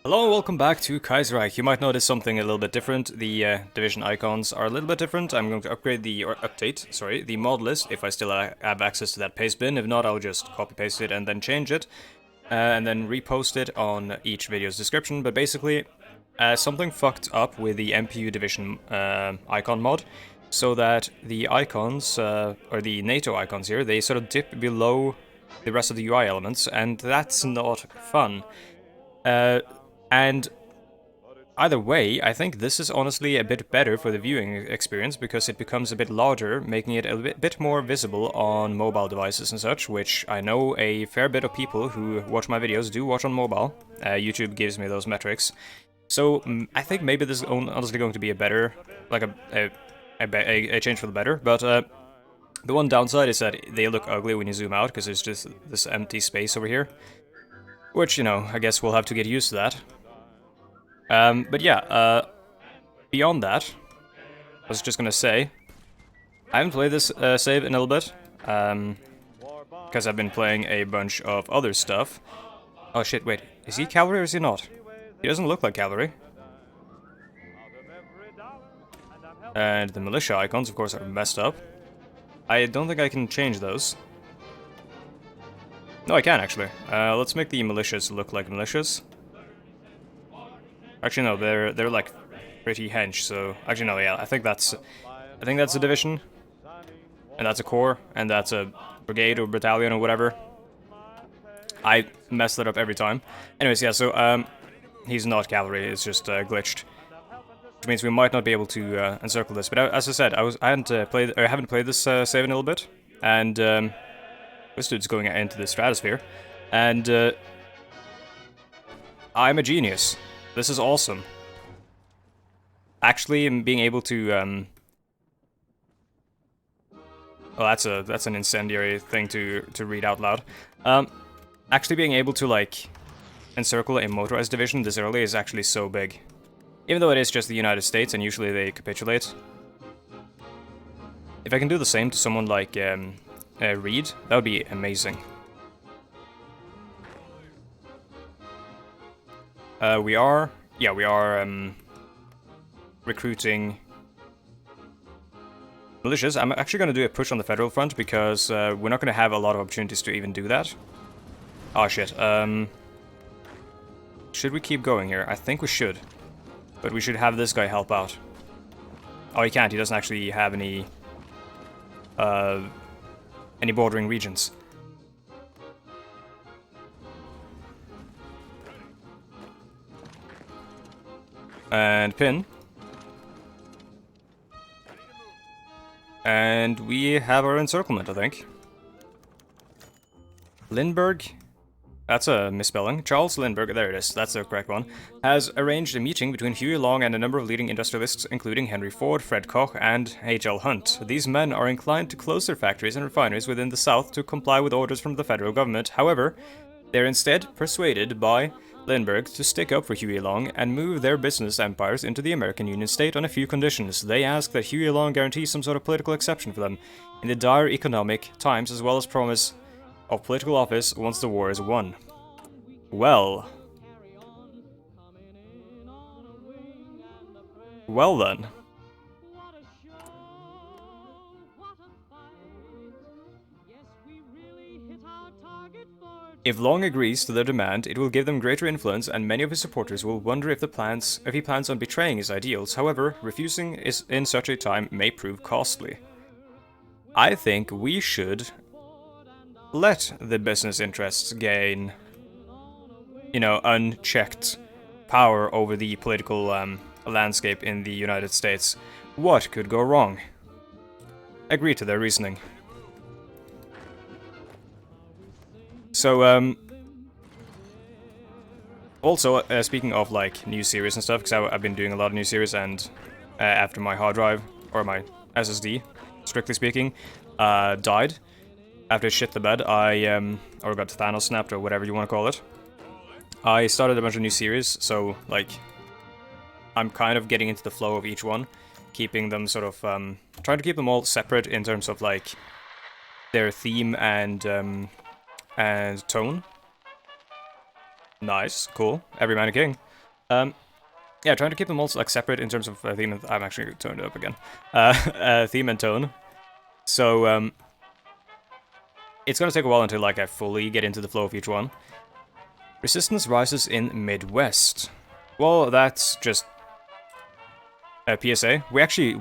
Hello and welcome back to Kaiserreich. You might notice something a little bit different. The division icons are a little bit different. I'm going to upgrade the mod list if I still have access to that paste bin. If not, I'll just copy paste it and then change it. And then repost it on each video's description. But basically, something fucked up with the MPU division icon mod. So that the icons, or the NATO icons here, they sort of dip below the rest of the UI elements. And that's not fun. And either way, I think this is honestly a bit better for the viewing experience because it becomes a bit larger, making it a bit more visible on mobile devices and such, which I know a fair bit of people who watch my videos do watch on mobile. YouTube gives me those metrics. So I think maybe this is honestly going to be a better, like a change for the better, but the one downside is that they look ugly when you zoom out because there's just this empty space over here. Which, you know, I guess we'll have to get used to that. But yeah, beyond that, I was just gonna say, I haven't played this save in a little bit, because I've been playing a bunch of other stuff. Oh shit, wait, is he cavalry or is he not? He doesn't look like cavalry. And the militia icons, of course, are messed up. I don't think I can change those. No, I can actually. Let's make the militias look like militias. Actually, no, they're like pretty hench. So actually, no, yeah, I think that's a division, and that's a corps, and that's a brigade or battalion or whatever. I mess that up every time. Anyways, yeah. So he's not cavalry. It's just glitched, which means we might not be able to encircle this. But as I said, I haven't played this save in a little bit, and this dude's going into the stratosphere, and I'm a genius. This is awesome. Actually, being able to oh, that's an incendiary thing to read out loud. Actually being able to like encircle a motorized division this early is actually so big. Even though it is just the United States and usually they capitulate. If I can do the same to someone like Reed, that would be amazing. We are recruiting militias. I'm actually going to do a push on the federal front because we're not going to have a lot of opportunities to even do that. Oh shit. Should we keep going here? I think we should. But we should have this guy help out. Oh, he can't. He doesn't actually have any bordering regions. And pin. And we have our encirclement, I think. Lindbergh, that's a misspelling. Charles Lindbergh, there it is, that's the correct one, has arranged a meeting between Huey Long and a number of leading industrialists, including Henry Ford, Fred Koch, and H.L. Hunt. These men are inclined to close their factories and refineries within the South to comply with orders from the federal government. However, they're instead persuaded by Lindbergh to stick up for Huey Long and move their business empires into the American Union State on a few conditions. They ask that Huey Long guarantee some sort of political exception for them in the dire economic times, as well as promise of political office once the war is won. Well then. If Long agrees to their demand, it will give them greater influence, and many of his supporters will wonder if he plans on betraying his ideals. However, refusing in such a time may prove costly. I think we should let the business interests gain, you know, unchecked power over the political landscape in the United States. What could go wrong? Agree to their reasoning. So, also, speaking of, like, new series and stuff, because I've been doing a lot of new series, and after my hard drive, or my SSD, strictly speaking, died, after it shit the bed, or got Thanos snapped, or whatever you want to call it, I started a bunch of new series, so, like, I'm kind of getting into the flow of each one, keeping them sort of, trying to keep them all separate in terms of, like, their theme and tone. Nice, cool. Every man a king. Yeah, trying to keep them all like separate in terms of theme. I'm actually turned it up again. Theme and tone. So it's gonna take a while until like I fully get into the flow of each one. Resistance rises in Midwest. Well, that's just a PSA.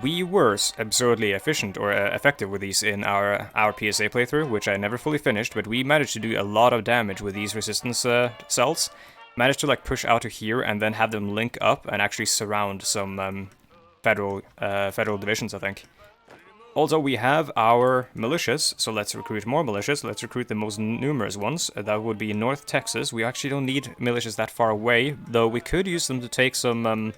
We were absurdly efficient or effective with these in our PSA playthrough, which I never fully finished, but we managed to do a lot of damage with these resistance cells. Managed to like push out to here and then have them link up and actually surround some federal divisions, I think. Also, we have our militias, so let's recruit more militias. Let's recruit the most numerous ones. That would be North Texas. We actually don't need militias that far away, though we could use them to take some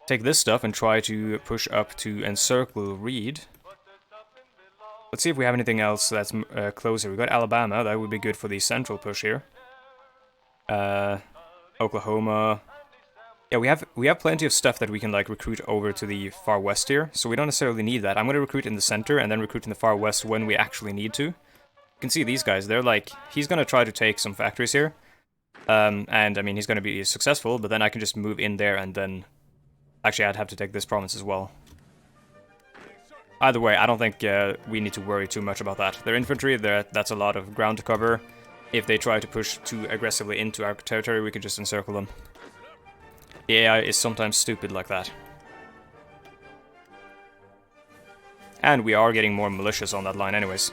take this stuff and try to push up to encircle Reed. Let's see if we have anything else that's closer. We got Alabama. That would be good for the central push here. Oklahoma. Yeah, we have plenty of stuff that we can like recruit over to the far west here, so we don't necessarily need that. I'm gonna recruit in the center and then recruit in the far west when we actually need to. You can see these guys, they're like, he's gonna try to take some factories here. And I mean, he's gonna be successful, but then I can just move in there and then... Actually, I'd have to take this province as well. Either way, I don't think we need to worry too much about that. Their infantry, that's a lot of ground to cover. If they try to push too aggressively into our territory, we can just encircle them. The AI is sometimes stupid like that. And we are getting more militias on that line anyways.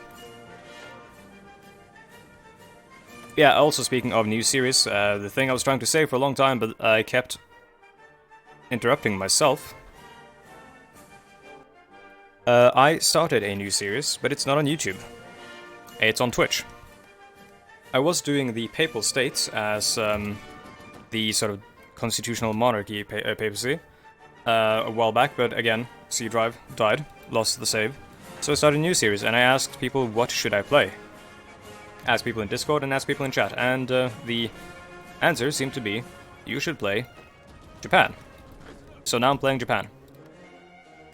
Yeah, also speaking of new series, the thing I was trying to say for a long time, but I kept interrupting myself. I started a new series, but it's not on YouTube. It's on Twitch. I was doing the Papal States as the sort of constitutional monarchy papacy a while back, but again, C drive died, lost the save. So I started a new series, and I asked people what should I play. Asked people in Discord and asked people in chat, and the answer seemed to be, you should play Japan. So now I'm playing Japan.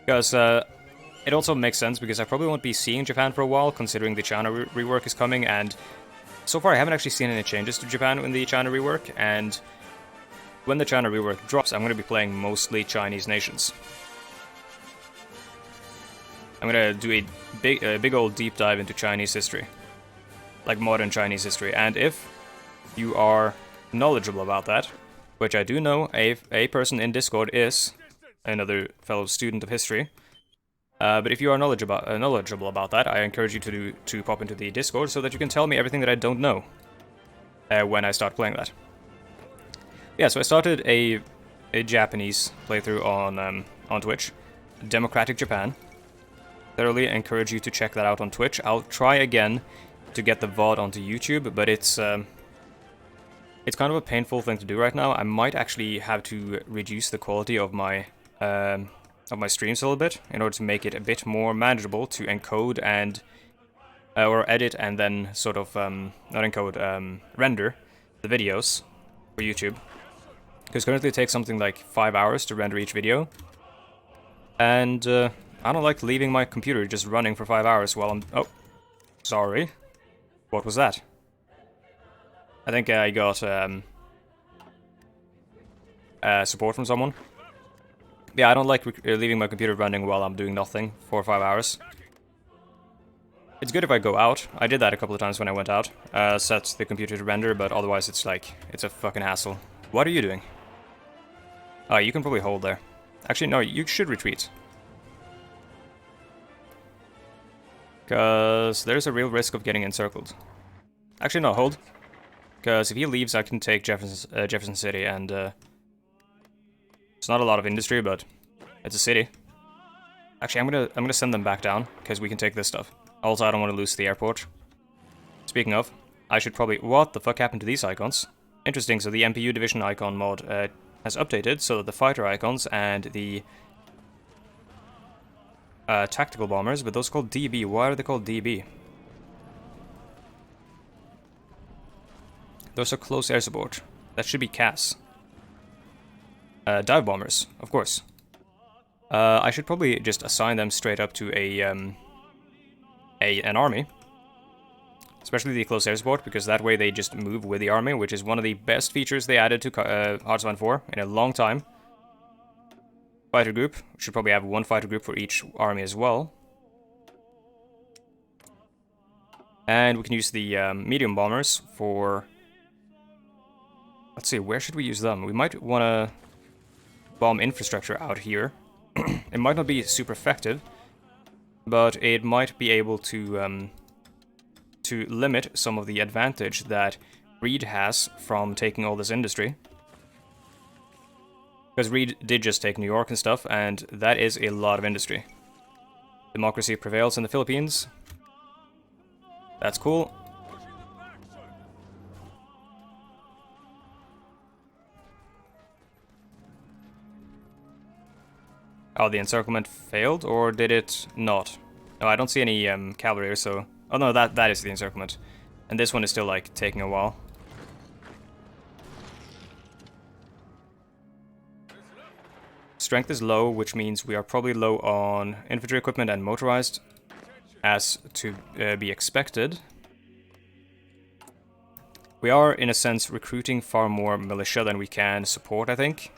Because it also makes sense, because I probably won't be seeing Japan for a while, considering the China rework is coming, and so far I haven't actually seen any changes to Japan in the China rework, and when the China rework drops, I'm going to be playing mostly Chinese nations. I'm going to do a big old deep dive into Chinese history. Like modern Chinese history. And if you are knowledgeable about that, which I do know a person in Discord is another fellow student of history, but if you are knowledgeable about that, I encourage you to pop into the Discord so that you can tell me everything that I don't know when I start playing that. Yeah, so I started a Japanese playthrough on Twitch, Democratic Japan. Thoroughly encourage you to check that out on Twitch. I'll try again to get the VOD onto YouTube, but it's kind of a painful thing to do right now. I might actually have to reduce the quality of my streams a little bit in order to make it a bit more manageable to encode and or edit and then sort of not encode, render the videos for YouTube. Because currently it takes something like 5 hours to render each video, and I don't like leaving my computer just running for 5 hours while I'm... Oh, sorry. What was that? I think I got support from someone. Yeah, I don't like leaving my computer running while I'm doing nothing for 5 hours. It's good if I go out. I did that a couple of times when I went out. Set the computer to render, but otherwise it's like, it's a fucking hassle. What are you doing? Oh, you can probably hold there. Actually, no, you should retreat. Because there's a real risk of getting encircled. Actually, no, hold. Because if he leaves, I can take Jefferson City, and it's not a lot of industry, but it's a city. Actually, I'm gonna send them back down because we can take this stuff. Also, I don't want to lose the airport. Speaking of, I should probably... What the fuck happened to these icons? Interesting. So the MPU division icon mod has updated so that the fighter icons and the tactical bombers, but those are called DB. Why are they called DB? Those are close air support. That should be CAS. Dive bombers, of course. I should probably just assign them straight up to an army. especially the close air support, because that way they just move with the army, which is one of the best features they added to Hydra 4 in a long time. Fighter group, should probably have one fighter group for each army as well. And we can use the medium bombers for... Let's see, where should we use them? We might want to bomb infrastructure out here. It might not be super effective, but it might be able to limit some of the advantage that Reed has from taking all this industry. Because Reed did just take New York and stuff, and that is a lot of industry. Democracy prevails in the Philippines. That's cool. Oh, the encirclement failed, or did it not? No, I don't see any cavalry here, so... Oh no, that is the encirclement. And this one is still, like, taking a while. Strength is low, which means we are probably low on infantry equipment and motorized, as to be expected. We are, in a sense, recruiting far more militia than we can support, I think.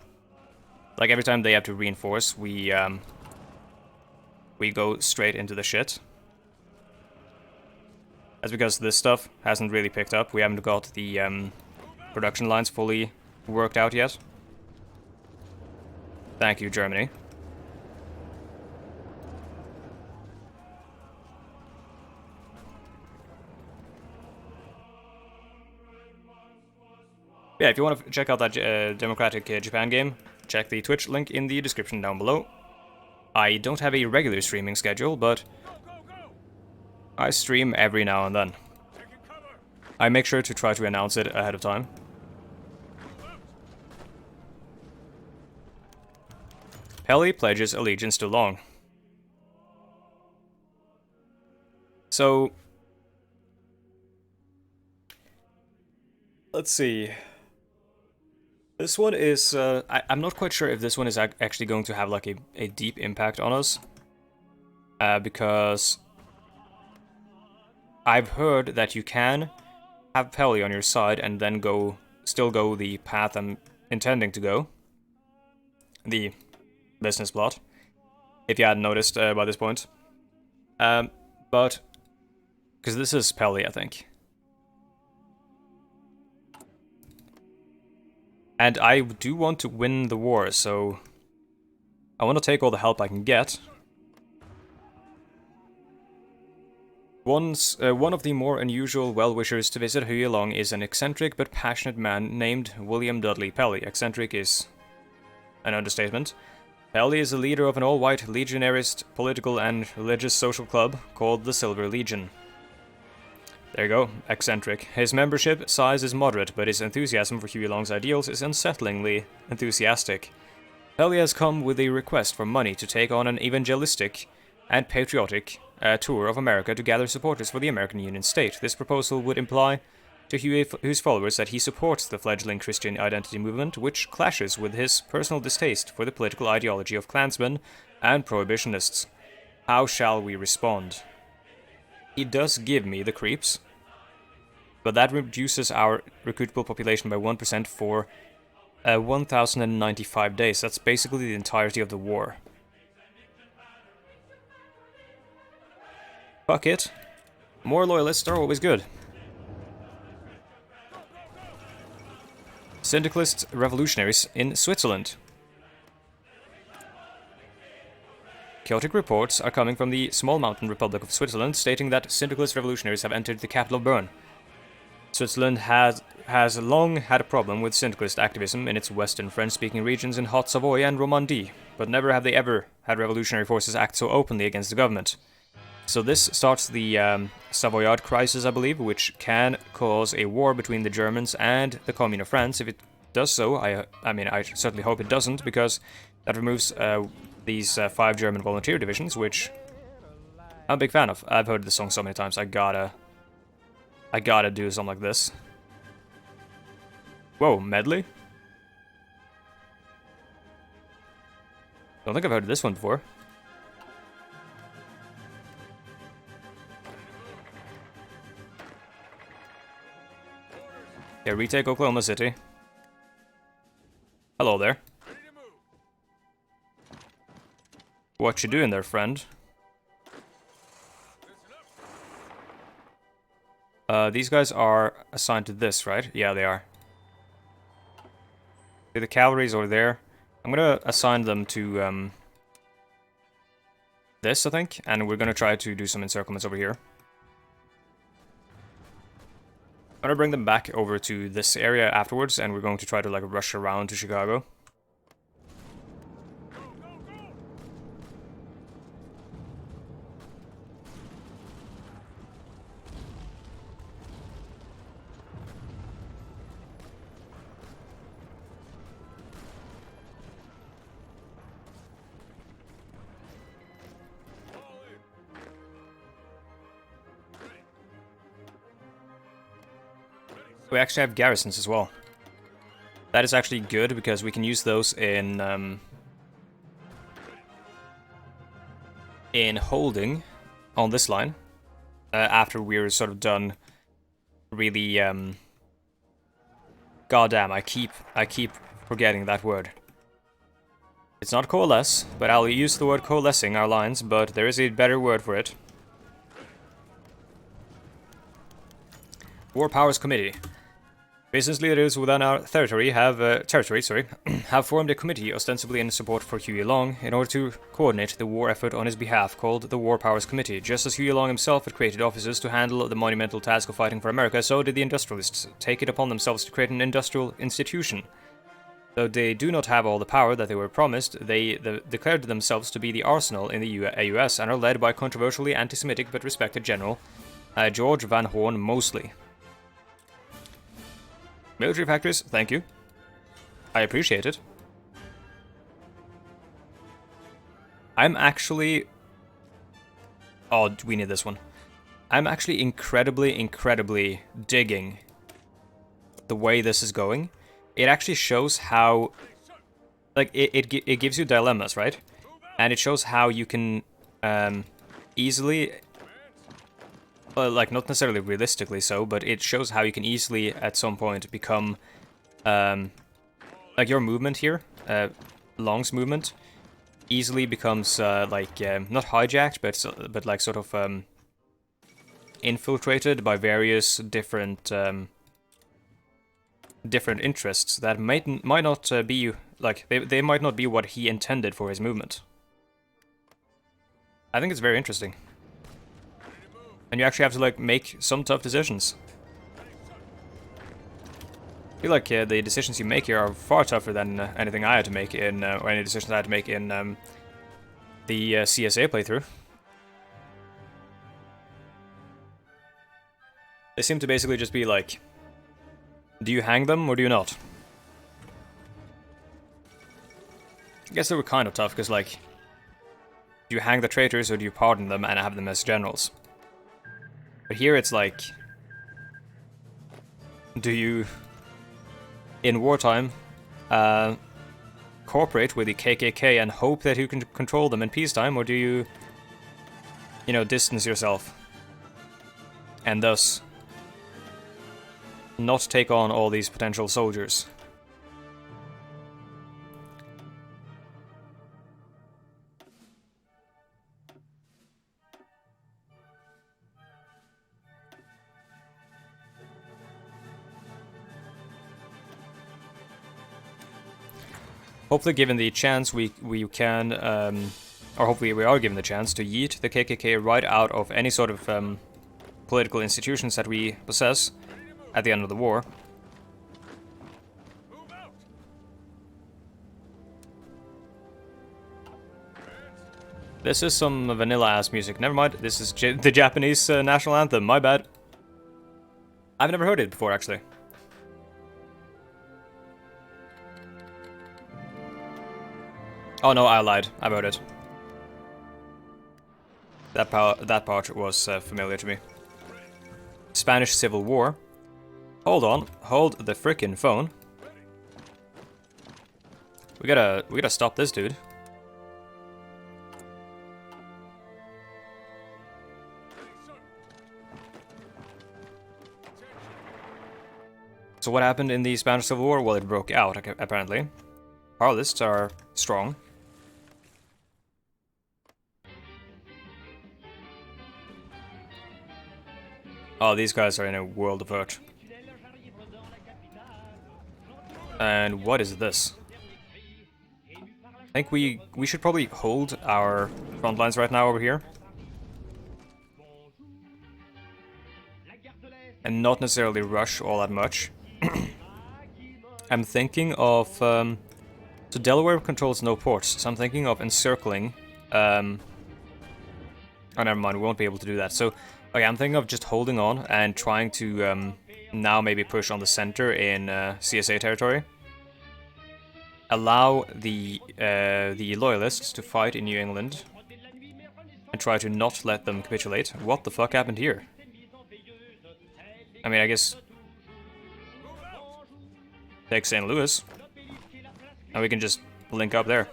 Like, every time they have to reinforce, we go straight into the shit. That's because this stuff hasn't really picked up. We haven't got the production lines fully worked out yet. Thank you, Germany. Yeah, if you want to check out that Democratic Japan game, check the Twitch link in the description down below. I don't have a regular streaming schedule, but I stream every now and then. I make sure to try to announce it ahead of time. Pelly pledges allegiance to Long. So... let's see... This one is, I'm not quite sure if this one is actually going to have like a deep impact on us. Because I've heard that you can have Pelly on your side and then still go the path I'm intending to go. The business plot. If you hadn't noticed by this point. But, because this is Pelly, I think. And I do want to win the war, so I want to take all the help I can get. One of the more unusual well-wishers to visit Hoi4 is an eccentric but passionate man named William Dudley Pelly. Eccentric is an understatement. Pelly is the leader of an all-white legionarist political and religious social club called the Silver Legion. There you go, eccentric. His membership size is moderate, but his enthusiasm for Hoi4's ideals is unsettlingly enthusiastic. Pelly has come with a request for money to take on an evangelistic and patriotic tour of America to gather supporters for the American Union State. This proposal would imply to Hoi4's followers that he supports the fledgling Christian identity movement, which clashes with his personal distaste for the political ideology of Klansmen and prohibitionists. How shall we respond? He does give me the creeps, but that reduces our recruitable population by 1% for 1,095 days. That's basically the entirety of the war. Fuck it. More loyalists are always good. Syndicalist revolutionaries in Switzerland. Chaotic reports are coming from the small mountain republic of Switzerland, stating that syndicalist revolutionaries have entered the capital of Bern. Switzerland has long had a problem with syndicalist activism in its western French-speaking regions in Haute Savoy and Romandie, but never have they ever had revolutionary forces act so openly against the government. So this starts the Savoyard crisis, I believe, which can cause a war between the Germans and the Commune of France. If it does so, I mean, I certainly hope it doesn't, because that removes these 5 German volunteer divisions, which I'm a big fan of. I've heard this song so many times, I gotta do something like this. Whoa, medley? Don't think I've heard of this one before. retake Oklahoma City. Hello there. What you doing there, friend? These guys are assigned to this, right? Yeah, they are. The cavalry's over there. I'm gonna assign them to this, I think, and we're gonna try to do some encirclements over here. I'm gonna bring them back over to this area afterwards, and we're going to try to like rush around to Chicago. We actually have garrisons as well. That is actually good because we can use those in holding on this line after we're sort of done. Really, goddamn! I keep forgetting that word. It's not coalesce, but I'll use the word coalescing our lines. But there is a better word for it. War Powers Committee. Business leaders within our territory have have formed a committee ostensibly in support for Huey Long in order to coordinate the war effort on his behalf, called the War Powers Committee. Just as Huey Long himself had created officers to handle the monumental task of fighting for America, so did the industrialists take it upon themselves to create an industrial institution. Though they do not have all the power that they were promised, they declared themselves to be the arsenal in the AUS and are led by controversially anti-Semitic but respected General George Van Horn Mosley. Military factories, thank you. I appreciate it. I'm actually... Oh, we need this one. I'm actually incredibly digging the way this is going. It actually shows how... Like, it gives you dilemmas, right? And it shows how you can easily... like, not necessarily realistically so, but it shows how you can easily, at some point, become, like, your movement here, Long's movement, easily becomes, like, not hijacked, but like, sort of, infiltrated by various different, different interests that might not be, like, they might not be what he intended for his movement. I think it's very interesting. And you actually have to, like, make some tough decisions. I feel like the decisions you make here are far tougher than anything I had to make in, or any decisions I had to make in the CSA playthrough. They seem to basically just be like, do you hang them or do you not? I guess they were kind of tough, because, like, do you hang the traitors or do you pardon them and have them as generals? But here it's like, do you, in wartime, cooperate with the KKK and hope that you can control them in peacetime, or do you, you know, distance yourself and thus not take on all these potential soldiers? Hopefully, given the chance, we can, or hopefully we are given the chance to yeet the KKK right out of any sort of political institutions that we possess at the end of the war. This is some vanilla-ass music. Never mind, this is the Japanese national anthem. My bad. I've never heard it before, actually. Oh no, I lied about it. That part was familiar to me. Spanish Civil War. Hold on, hold the frickin' phone. We gotta stop this dude. So what happened in the Spanish Civil War? Well, it broke out, apparently. Our lists are strong. Oh, these guys are in a world of hurt. And what is this? I think we should probably hold our front lines right now over here. And not necessarily rush all that much. I'm thinking of... so Delaware controls no ports, so I'm thinking of encircling... oh, never mind, we won't be able to do that. So, okay, I'm thinking of just holding on and trying to now maybe push on the center in CSA territory. Allow the Loyalists to fight in New England. And try to not let them capitulate. What the fuck happened here? I mean, I guess... take St. Louis. And we can just link up there.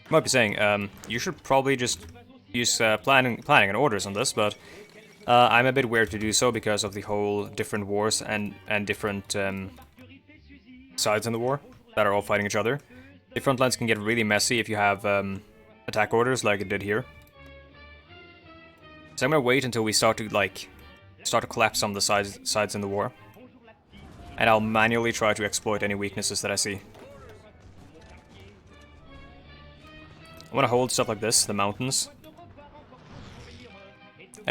Might be saying, you should probably just use planning and orders on this, but I'm a bit weird to do so because of the whole different wars and different sides in the war that are all fighting each other. The front lines can get really messy if you have attack orders like it did here. So I'm gonna wait until we start to collapse some of the sides in the war, and I'll manually try to exploit any weaknesses that I see. I want to hold stuff like this, the mountains.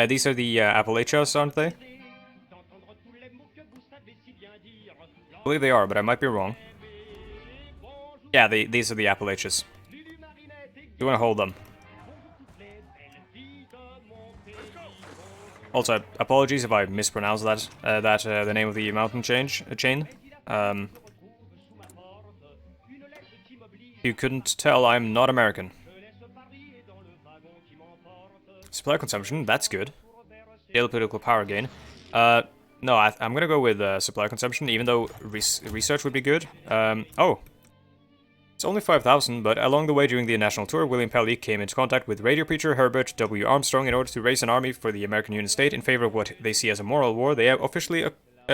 These are the Appalachians, aren't they? I believe they are, but I might be wrong. Yeah, these are the Appalachians. You want to hold them. Also, apologies if I mispronounced that, the name of the mountain chain. You couldn't tell, I'm not American. Supply consumption, that's good. Daily political power gain. No, I'm gonna go with supply consumption, even though research would be good. Oh. It's only 5,000, but along the way during the national tour, William Pelly came into contact with radio preacher Herbert W. Armstrong in order to raise an army for the American Union state in favor of what they see as a moral war. They have officially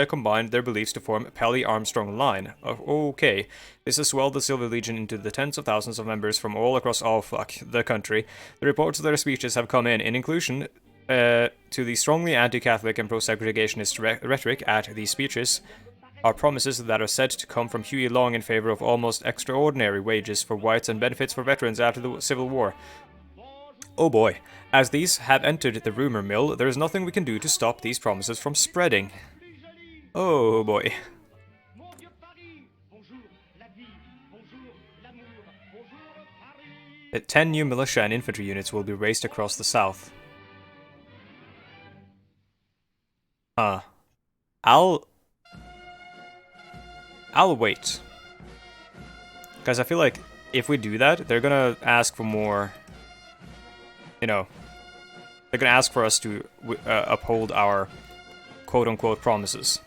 combined their beliefs to form Pelly-Armstrong Line. Okay, this has swelled the Silver Legion into the tens of thousands of members from all across the country. The reports of their speeches have come in inclusion to the strongly anti-Catholic and pro-segregationist rhetoric at these speeches are promises that are said to come from Huey Long in favor of almost extraordinary wages for whites and benefits for veterans after the Civil War. Oh boy, as these have entered the rumor mill, there is nothing we can do to stop these promises from spreading. Oh boy. 10 new militia and infantry units will be raised across the south. I'll wait. Because I feel like if we do that, they're gonna ask for more, you know, they're gonna ask for us to uphold our quote-unquote promises.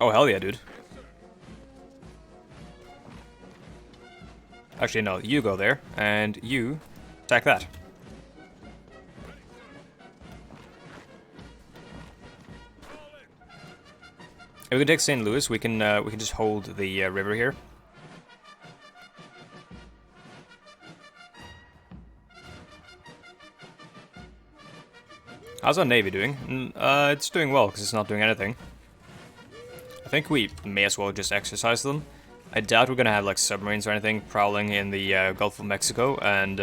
Oh, hell yeah, dude. Actually, no, you go there, and you attack that. If we can take St. Louis, we can just hold the river here. How's our navy doing? It's doing well because it's not doing anything. I think we may as well just exercise them. I doubt we're gonna have like submarines or anything prowling in the Gulf of Mexico, and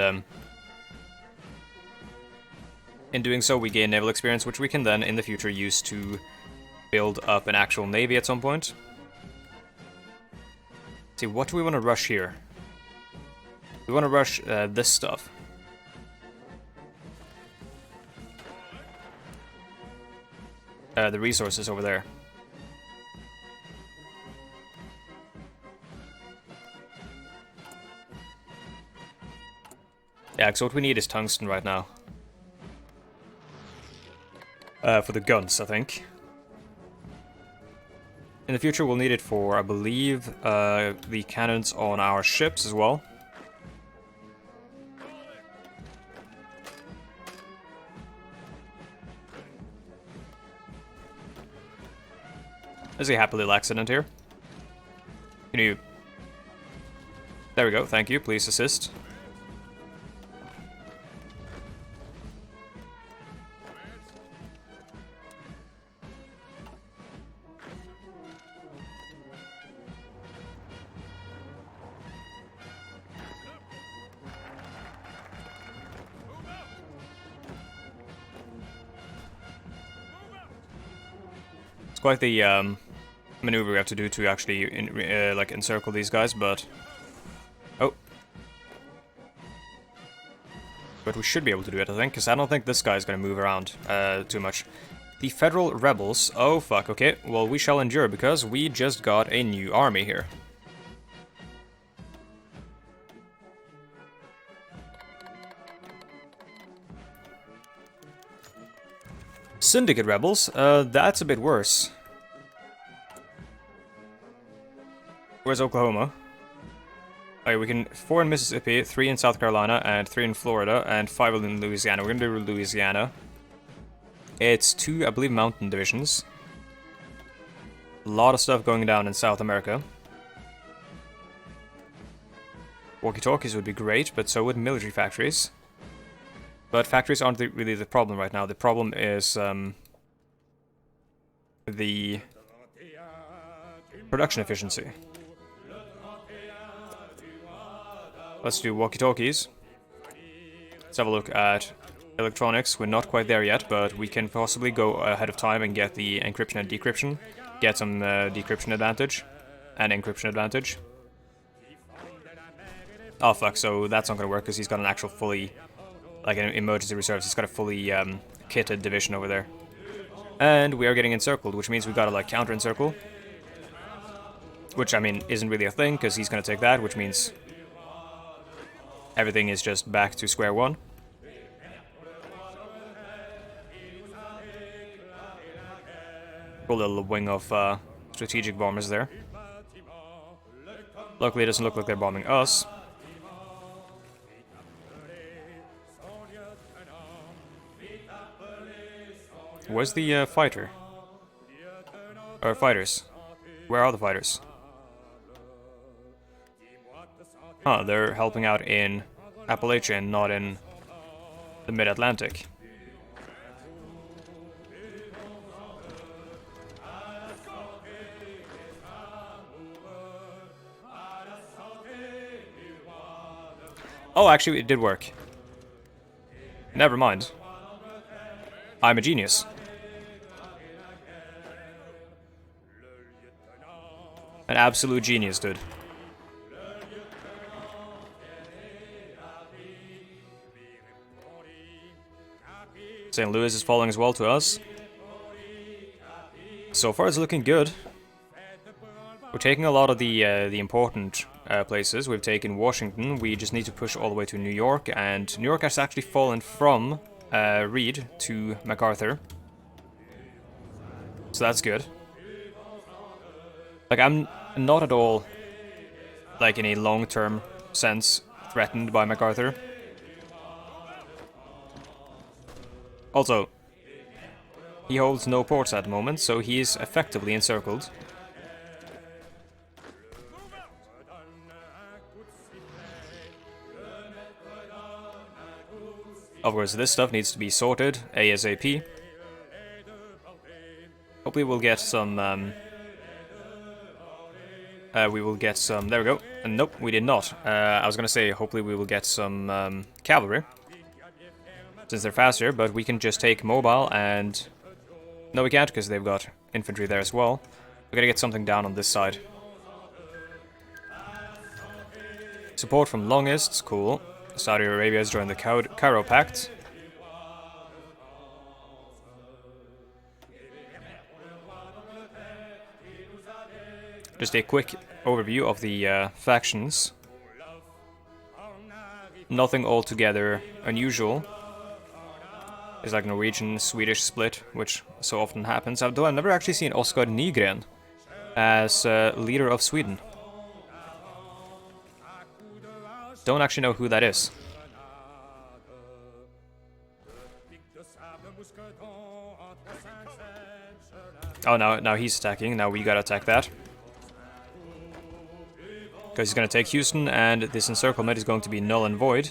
in doing so we gain naval experience, which we can then in the future use to build up an actual navy at some point. Let's see, what do we want to rush here? We want to rush this stuff. the resources over there. Yeah, so what we need is tungsten right now. For the guns, I think. In the future we'll need it for, I believe, the cannons on our ships as well. There's a happy little accident here. Can you... There we go, thank you, please assist. It's quite the maneuver we have to do to actually like encircle these guys, but oh, but we should be able to do it, I think, because I don't think this guy's gonna move around too much. The Federal Rebels. Oh fuck. Okay, well we shall endure because we just got a new army here. Syndicate Rebels, that's a bit worse. Where's Oklahoma? Okay, we can 4 in Mississippi, 3 in South Carolina, and 3 in Florida, and 5 in Louisiana. We're gonna do Louisiana. It's 2, I believe, mountain divisions. A lot of stuff going down in South America. Walkie-talkies would be great, but so would military factories. But factories aren't really the problem right now. The problem is the production efficiency. Let's do walkie-talkies. Let's have a look at electronics. We're not quite there yet, but we can possibly go ahead of time and get the encryption and decryption. Get some decryption advantage and encryption advantage. Oh fuck, so that's not gonna work because he's got an actual fully... like an emergency reserves, he's got a fully kitted division over there. And we are getting encircled, which means we've got to like counter-encircle. Which, I mean, isn't really a thing, because he's going to take that, which means everything is just back to square one. Cool little wing of strategic bombers there. Luckily it doesn't look like they're bombing us. Where's the fighter? Or fighters? Where are the fighters? Huh, they're helping out in Appalachia and not in the Mid-Atlantic. Oh, actually, it did work. Never mind. I'm a genius. An absolute genius, dude. St. Louis is falling as well to us. So far it's looking good. We're taking a lot of the important places. We've taken Washington. We just need to push all the way to New York, and New York has actually fallen from Reed to MacArthur. So that's good. Like, I'm not at all, like, in a long-term sense, threatened by MacArthur. Also, he holds no ports at the moment, so he is effectively encircled. Of course, this stuff needs to be sorted ASAP. Hopefully we'll get some, there we go. Nope, we did not. I was gonna say, hopefully we will get some, cavalry. Since they're faster, but we can just take mobile and... No, we can't, because they've got infantry there as well. We gotta get something down on this side. Support from Longists, cool. Saudi Arabia has joined the Cairo Pact. just a quick overview of the factions. Nothing altogether unusual. It's like Norwegian-Swedish split, which so often happens. Although I've never actually seen Oskar Nygren as leader of Sweden. Don't actually know who that is. Oh, now he's attacking. Now we gotta attack that. Because he's gonna take Houston, and this encirclement is going to be null and void.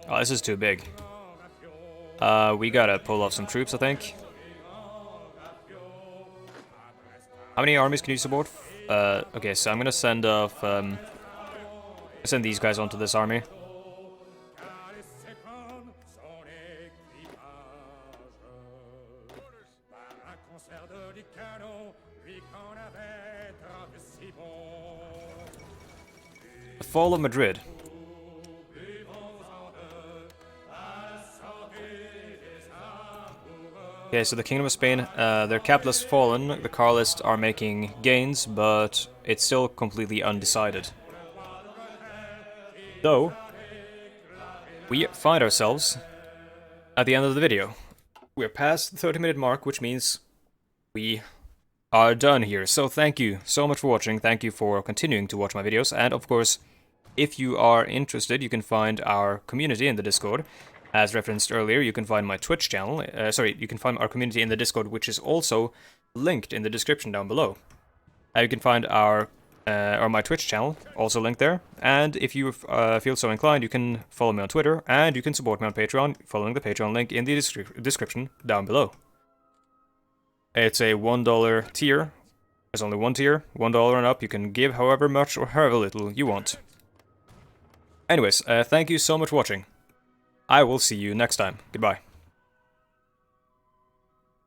Oh, this is too big. We gotta pull off some troops, I think. How many armies can you support? Okay, so I'm gonna send off, send these guys onto this army. The fall of Madrid. Okay, so the Kingdom of Spain, their capital has fallen, the Carlists are making gains, but it's still completely undecided. Though, we find ourselves at the end of the video. We're past the 30-minute mark, which means we are done here. So thank you so much for watching, thank you for continuing to watch my videos, and of course, if you are interested, you can find our community in the Discord. As referenced earlier, you can find my Twitch channel, you can find our community in the Discord, which is also linked in the description down below. You can find our, or my Twitch channel, also linked there, and if you feel so inclined, you can follow me on Twitter, and you can support me on Patreon, following the Patreon link in the description down below. It's a $1 tier, there's only one tier, $1 and up, you can give however much or however little you want. Anyways, thank you so much for watching. I will see you next time. Goodbye.